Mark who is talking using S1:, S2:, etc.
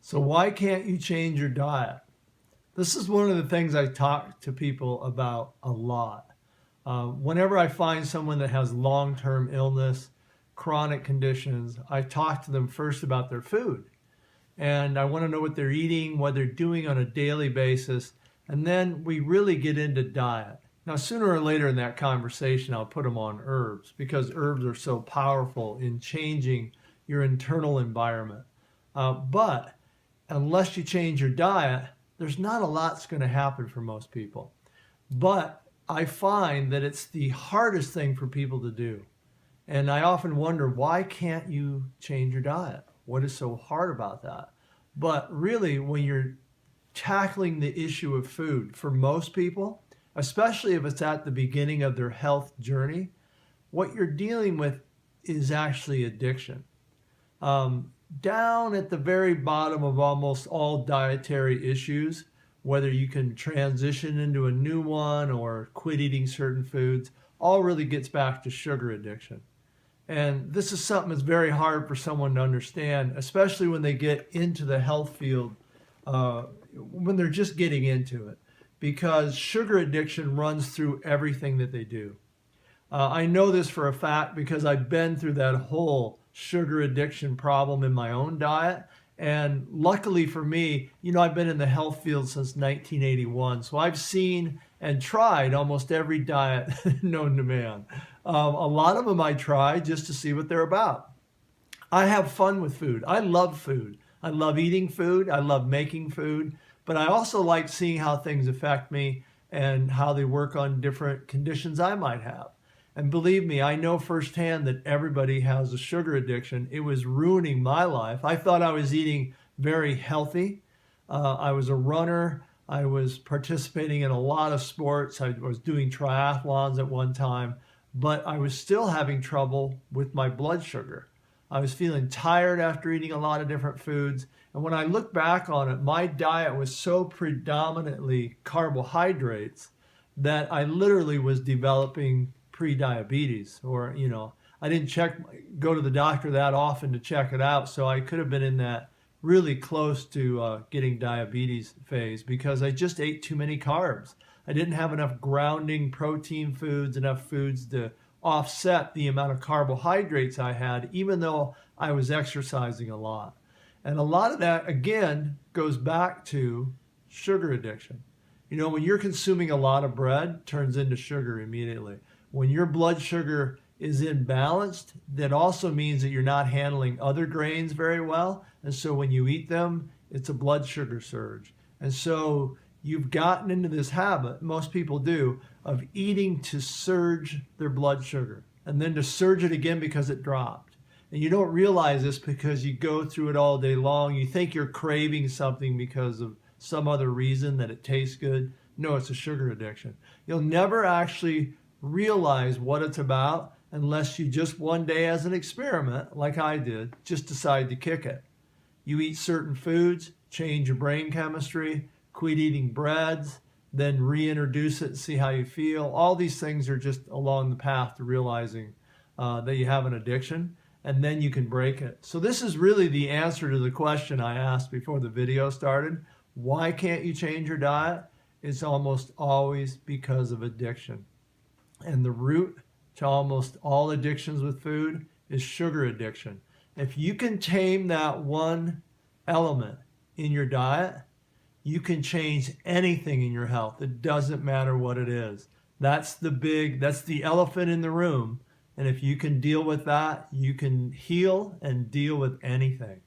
S1: So why can't you change your diet? This is one of the things I talk to people about a lot. Whenever I find someone that has long-term illness, chronic conditions, I talk to them first about their food. And I want to know what they're eating, what they're doing on a daily basis, and then we really get into diet. Now, sooner or later in that conversation, I'll put them on herbs because herbs are so powerful in changing your internal environment. But unless you change your diet, there's not a lot that's going to happen for most people. But I find that it's the hardest thing for people to do. And I often wonder, why can't you change your diet? What is so hard about that? But really, when you're tackling the issue of food, for most people, especially if it's at the beginning of their health journey, what you're dealing with is actually addiction. Down at the very bottom of almost all dietary issues, whether you can transition into a new one or quit eating certain foods, all really gets back to sugar addiction. And this is something that's very hard for someone to understand, especially when they get into the health field, when they're just getting into it, because sugar addiction runs through everything that they do. I know this for a fact because I've been through that whole sugar addiction problem in my own diet. And luckily for me, I've been in the health field since 1981. So I've seen and tried almost every diet known to man. A lot of them I try just to see what they're about. I have fun with food. I love food. I love eating food. I love making food. But I also like seeing how things affect me and how they work on different conditions I might have. And believe me, I know firsthand that everybody has a sugar addiction. It was ruining my life. I thought I was eating very healthy. I was a runner. I was participating in a lot of sports. I was doing triathlons at one time, but I was still having trouble with my blood sugar. I was feeling tired after eating a lot of different foods. And when I look back on it, my diet was so predominantly carbohydrates that I literally was developing pre-diabetes, or I didn't go to the doctor that often to check it out, so I could have been in that really close to getting diabetes phase because I just ate too many carbs. I didn't have enough grounding protein foods, enough foods to offset the amount of carbohydrates I had, even though I was exercising a lot. And a lot of that, again, goes back to sugar addiction. When you're consuming a lot of bread, it turns into sugar immediately. When your blood sugar is imbalanced, that also means that you're not handling other grains very well. And so when you eat them, it's a blood sugar surge. And so you've gotten into this habit, most people do, of eating to surge their blood sugar and then to surge it again because it dropped. And you don't realize this because you go through it all day long. You think you're craving something because of some other reason, that it tastes good. No, it's a sugar addiction. You'll never actually realize what it's about unless you just one day, as an experiment, like I did, just decide to kick it. You eat certain foods, change your brain chemistry, quit eating breads, then reintroduce it and see how you feel. All these things are just along the path to realizing that you have an addiction, and then you can break it. So this is really the answer to the question I asked before the video started. Why can't you change your diet? It's almost always because of addiction. And the root to almost all addictions with food is sugar addiction. If you can tame that one element in your diet, you can change anything in your health. It doesn't matter what it is. That's the elephant in the room. And if you can deal with that, you can heal and deal with anything.